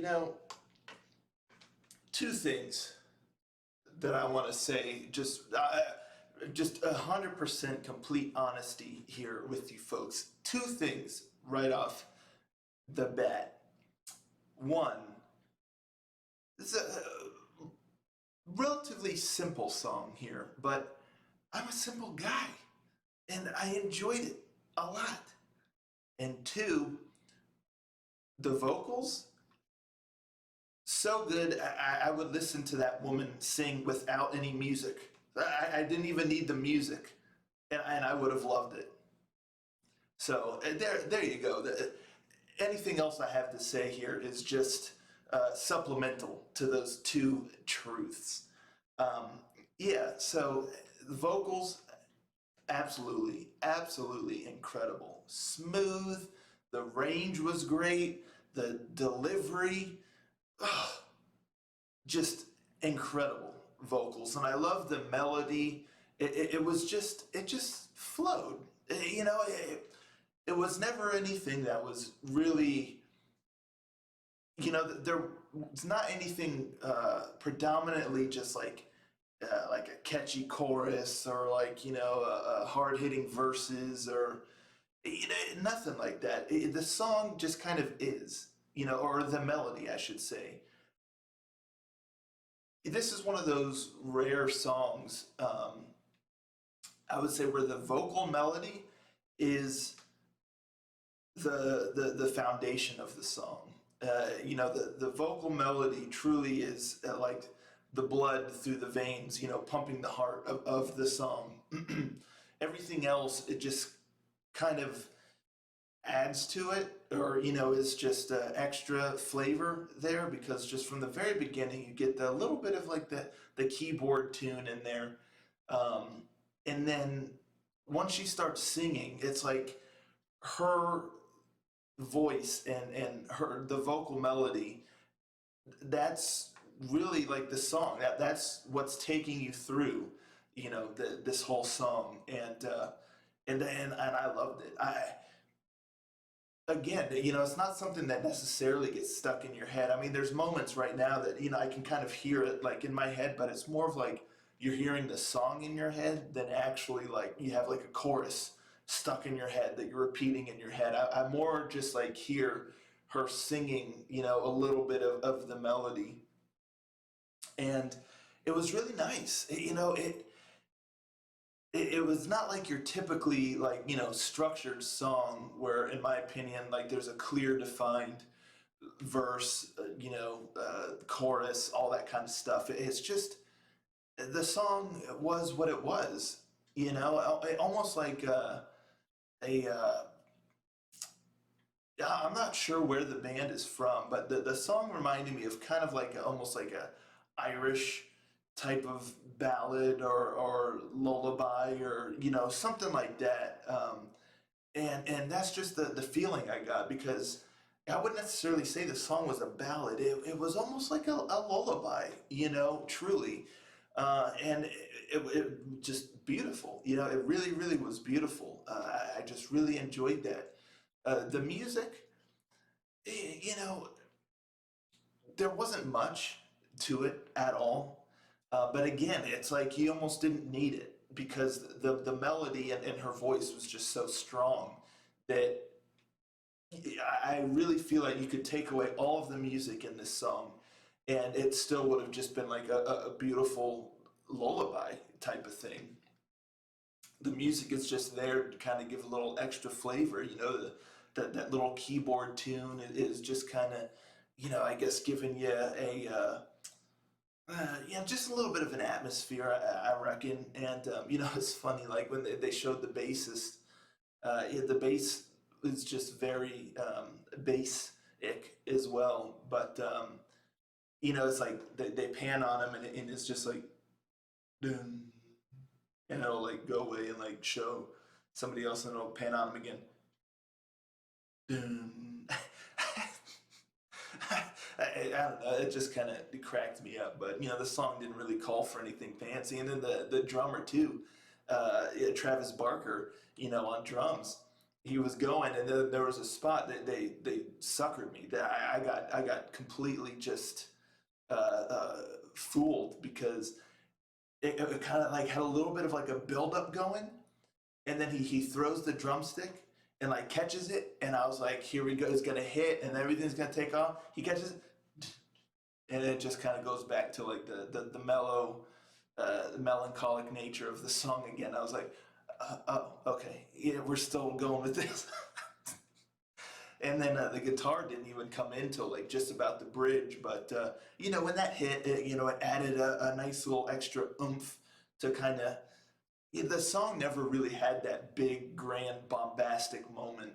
you know, two things that I want to say, just 100% complete honesty here with you folks. Two things right off the bat. One, it's a relatively simple song here, but I'm a simple guy and I enjoyed it a lot. And two, the vocals, so good. I would listen to that woman sing without any music. I didn't even need the music, and I would have loved it. So there you go. Anything else I have to say here is just supplemental to those two truths. Um, yeah, so the vocals, absolutely, absolutely incredible. Smooth, the range was great, the delivery, oh, just incredible vocals. And I love the melody. It was just, it just flowed. You know, it was never anything that was really, you know, there it's not anything predominantly just like a catchy chorus or like hard hitting verses or nothing like that. The song just kind of is, or the melody, I should say. This is one of those rare songs, I would say, where the vocal melody is the foundation of the song. The vocal melody truly is like the blood through the veins, pumping the heart of the song. Everything else, it just kind of adds to it, or is just extra flavor there, because just from the very beginning you get the little bit of like the keyboard tune in there, and then once she starts singing, it's like her voice and the vocal melody, that's really like the song, that's what's taking you through this whole song, and I loved it. Again, it's not something that necessarily gets stuck in your head. I mean, there's moments right now that I can kind of hear it like in my head, but it's more of like you're hearing the song in your head than actually like you have like a chorus stuck in your head that you're repeating in your head. I more just like hear her singing, a little bit of the melody, and it was really nice. It was not like your typically like structured song where, in my opinion, like there's a clear defined verse, chorus, all that kind of stuff. It's just the song was what it was, almost like a I'm not sure where the band is from, but the song reminded me of kind of like almost like a Irish type of ballad or lullaby, or something like that, and that's just the feeling I got, because I wouldn't necessarily say the song was a ballad. It was almost like a lullaby, truly, and it just beautiful. It really, really was beautiful. I just really enjoyed that. The music, you know, there wasn't much to it at all. But again, it's like he almost didn't need it, because the melody and her voice was just so strong that I really feel like you could take away all of the music in this song and it still would have just been like a beautiful lullaby type of thing. The music is just there to kind of give a little extra flavor. That little keyboard tune is just kind of, I guess giving you just a little bit of an atmosphere, I reckon. And it's funny, like when they showed the bassist, the bass is just very bass-ic as well. But it's like they pan on him, and it's just like, dun, and it'll like go away and like show somebody else, and it'll pan on him again. Dun. I don't know. It just kind of cracked me up, but the song didn't really call for anything fancy. And then the drummer too, Travis Barker, on drums. he was going, and then there was a spot that they suckered me. That I got completely just fooled because it kind of like had a little bit of like a buildup going, and then he throws the drumstick and like catches it, and I was like, here we go, it's gonna hit, and everything's gonna take off. He catches it, and it just kind of goes back to like the mellow, melancholic nature of the song again. I was like, oh, okay, yeah, we're still going with this. And then the guitar didn't even come in till like just about the bridge, but when that hit, it added a nice little extra oomph to kind of. The song never really had that big, grand, bombastic moment,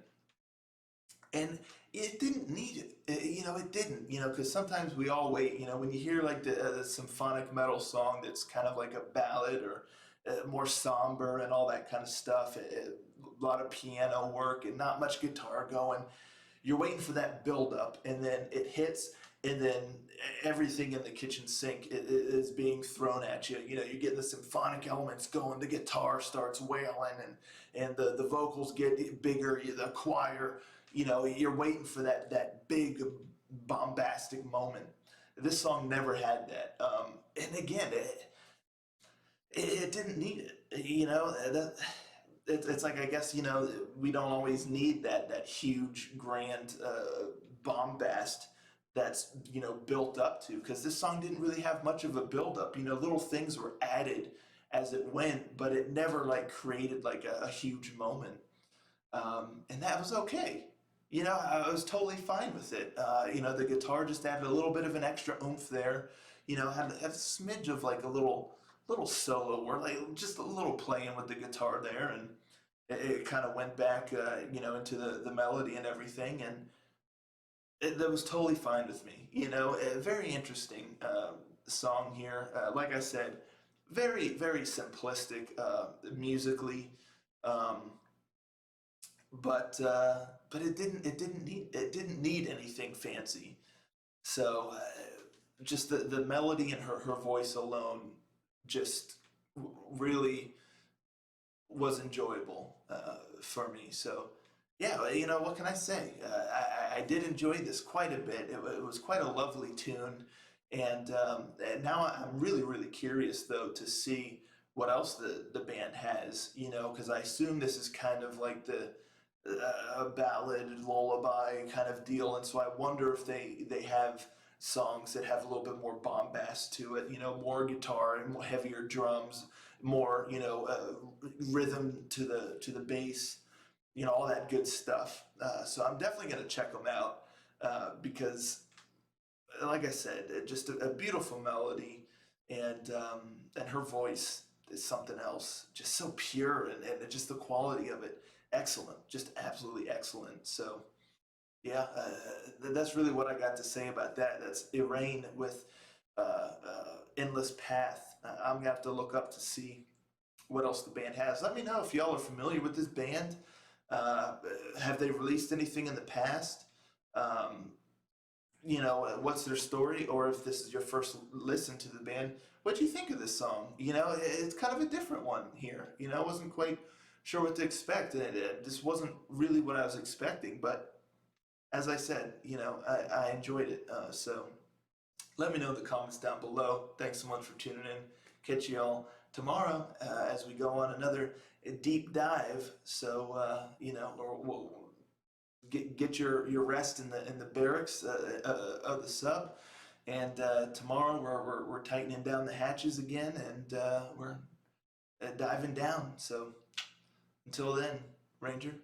and it didn't need it. It didn't. Because sometimes we all wait. When you hear like the symphonic metal song that's kind of like a ballad or more somber and all that kind of stuff, a lot of piano work and not much guitar going. You're waiting for that build up, and then it hits, and then everything in the kitchen sink is being thrown at you. You're getting the symphonic elements going, the guitar starts wailing, and the vocals get bigger, the choir, you're waiting for that big bombastic moment. This song never had that. And again, it didn't need it. It's like, I guess, we don't always need that huge grand bombast that's built up to, because this song didn't really have much of a build up. Little things were added as it went, but it never like created like a huge moment. And that was okay. I was totally fine with it. The guitar just added a little bit of an extra oomph there. Had a smidge of like a little solo or like just a little playing with the guitar there, and it kind of went back into the melody and everything, and that was totally fine with me. A very interesting song here. Like I said, very very simplistic musically, um, but it didn't need anything fancy. So just the melody and her voice alone just really was enjoyable for me. So yeah, what can I say? I did enjoy this quite a bit. It was quite a lovely tune, and now I'm really really curious though to see what else the band has. Because I assume this is kind of like the a ballad lullaby kind of deal, and so I wonder if they have songs that have a little bit more bombast to it, more guitar and more heavier drums, more rhythm to the bass, all that good stuff. So I'm definitely going to check them out because, like I said, just a beautiful melody, and her voice is something else, just so pure, and just the quality of it, excellent, just absolutely excellent. So yeah, that's really what I got to say about that. That's Erain with Endless Path. I'm gonna have to look up to see what else the band has. Let me know if y'all are familiar with this band. Uh, have they released anything in the past? Um, what's their story? Or if this is your first listen to the band, what do you think of this song? It's kind of a different one here. I wasn't quite sure what to expect. This wasn't really what I was expecting, but as I said, I enjoyed it. So let me know in the comments down below. Thanks so much for tuning in. Catch you all tomorrow as we go on another deep dive. So we'll get your rest in the barracks of the sub, and tomorrow we're tightening down the hatches again, and we're diving down. So until then, Ranger.